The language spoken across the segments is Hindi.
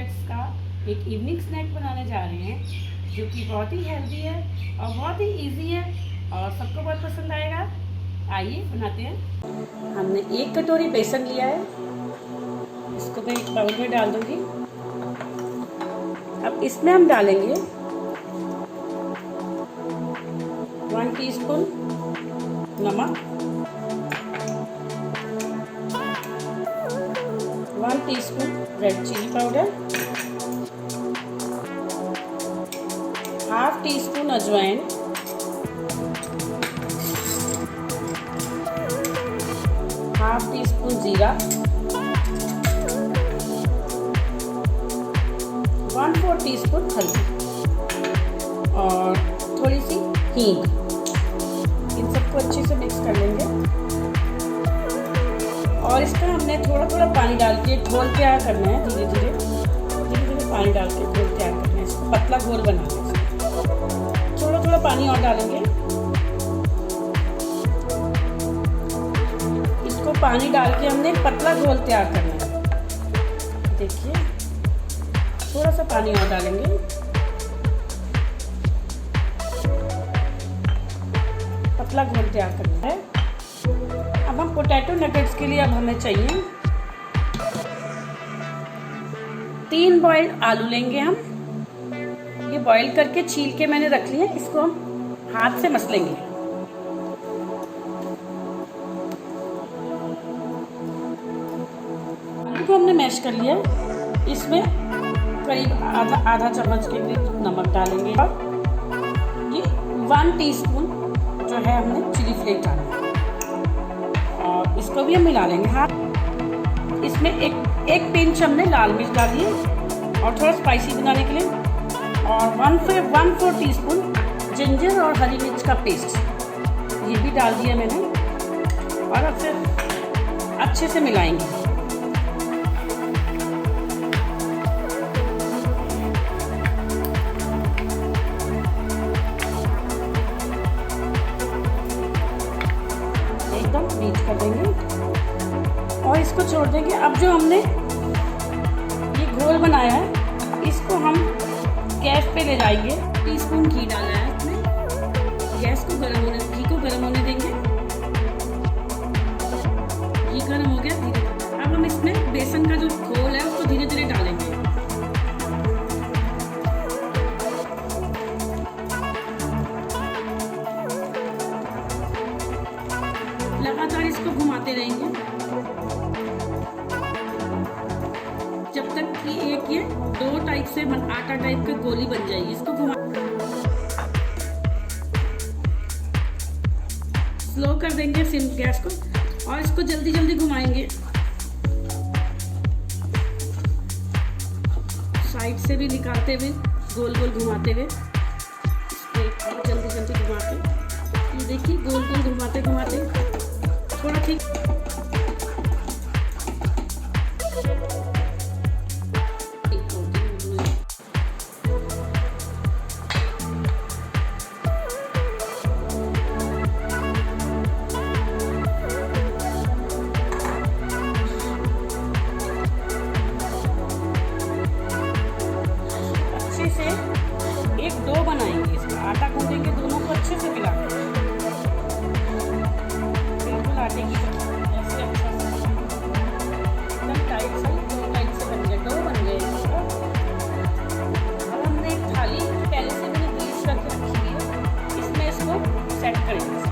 फ्लेक्स का एक इवनिंग स्नैक बनाने जा रहे हैं जो कि बहुत ही हेल्दी है और बहुत ही इजी है और सबको बहुत पसंद आएगा। आइए बनाते हैं। हमने 1 कटोरी बेसन लिया है, इसको मैं एक बाउल में डाल दूंगी। अब इसमें हम डालेंगे 1 टीस्पून नमक, 1 teaspoon red chilli powder, half teaspoon अजवाइन, हाफ टीस्पून जीरा, 1/4 टीस्पून हल्दी और थोड़ी सी हींग। इन सबको अच्छे से मिक्स कर लेंगे और इसका हमने थोड़ा थोड़ा पानी डाल के घोल तैयार करना है। धीरे धीरे पानी डाल के घोल तैयार करना है। इसको पतला घोल बनाना है। थोड़ा थोड़ा पानी और डालेंगे। इसको पानी डाल के हमने पतला घोल तैयार करना है। देखिए थोड़ा सा पानी और डालेंगे। पतला घोल तैयार करना है। अब हम पोटैटो नगेट्स के लिए अब हमें चाहिए 3 बॉइल्ड आलू लेंगे हम। ये बॉईल करके छील के मैंने रख लिया। इसको हम हाथ से मसलेंगे। आलू को हमने मैश कर लिया। इसमें करीब आधा चम्मच के करीब नमक डालेंगे और ये 1 टीस्पून जो है हमने चिली फ्लेक्स डाला और इसको भी हम मिला लेंगे। हाँ, इसमें एक पिंच हमने लाल मिर्च डाली है और थोड़ा स्पाइसी बनाने के लिए और 1/4 टीस्पून जिंजर और हरी मिर्च का पेस्ट ये भी डाल दिया मैंने और अब फिर अच्छे से मिलाएंगे। एकदम बीट कर देंगे और इसको छोड़ देंगे। अब जो हमने ये घोल बनाया है इसको हम गैस पे ले जाएंगे। टीस्पून घी डाला है इसमें। घी को गर्म होने देंगे। घी गर्म हो गया धीरे। अब हम इसमें बेसन का जो घोल है उसको धीरे धीरे डालेंगे। लगातार इसको घुमाते रहेंगे जब तक कि एक ये डो टाइप से आटा टाइप का गोली बन जाएगी। इसको स्लो कर देंगे सिम गैस को और इसको जल्दी जल्दी घुमाएंगे। साइड से भी निकालते हुए गोल गोल घुमाते हुए इसको जल्दी जल्दी घुमा के ये देखिए गोल गोल घुमाते घुमाते थोड़ा ठीक अच्छे से एक डो बनाएंगे। इसका आटा गूंदेंगे, दोनों को अच्छे से मिला के बिल्कुल आटे की ऐसे अच्छा से एकदम टाइट से बन गया, डो बन गया। अब हमने एक थाली पहले से मैंने ग्रीस करके रखी हुई है, इसमें इसको सेट करेंगे।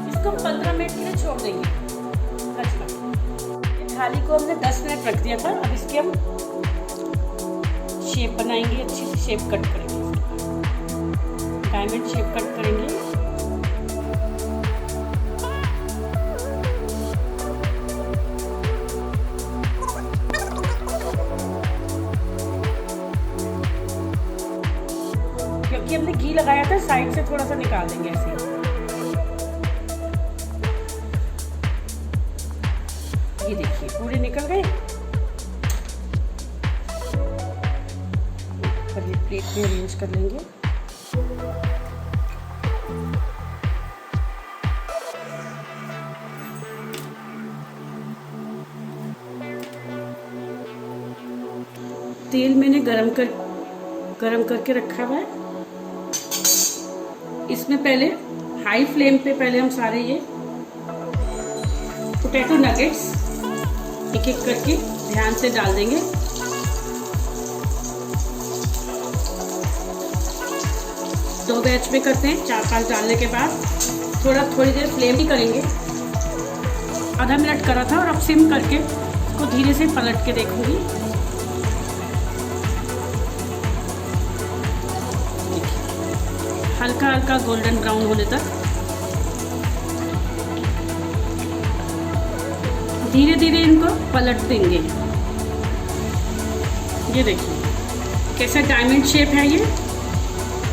इसको 15 मिनट के लिए छोड़ देंगे। थाली को हमने 10 मिनट रख दिया था। अब इसके हम शेप बनाएंगे, अच्छी सी शेप कट करेंगे। डायमंड शेप कट करेंगे। क्योंकि हमने घी लगाया था, साइड से थोड़ा सा निकाल देंगे ऐसे। ये देखिए पूरे निकल गए। और ये प्लेट में अरेंज कर लेंगे। तेल मैंने गरम करके रखा हुआ है। इसमें पहले हाई फ्लेम पे पहले हम सारे ये पोटैटो नगेट्स एक एक करके ध्यान से डाल देंगे। दो बैच में करते हैं। 4-5 डालने के बाद थोड़ी देर फ्लेम ही करेंगे। आधा मिनट करा था और अब सिम करके इसको धीरे से पलट के देखूंगी। हल्का हल्का गोल्डन ब्राउन होने तक धीरे धीरे इनको पलट देंगे। ये देखिए कैसा डायमंड शेप है ये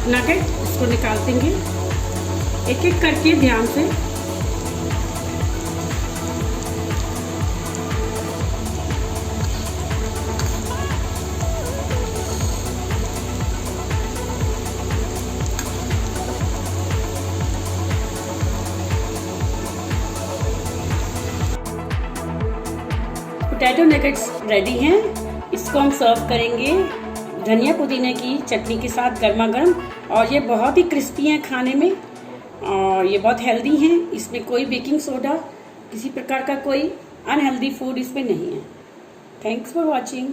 नगेट। इसको निकाल देंगे एक एक करके ध्यान से। पोटैटो नगेट्स रेडी हैं। इसको हम सर्व करेंगे धनिया पुदीना की चटनी के साथ गर्मा गर्म। और ये बहुत ही क्रिस्पी हैं खाने में और ये बहुत हेल्दी हैं। इसमें कोई बेकिंग सोडा, किसी प्रकार का कोई अनहेल्दी फूड इसमें नहीं है। Thanks for watching.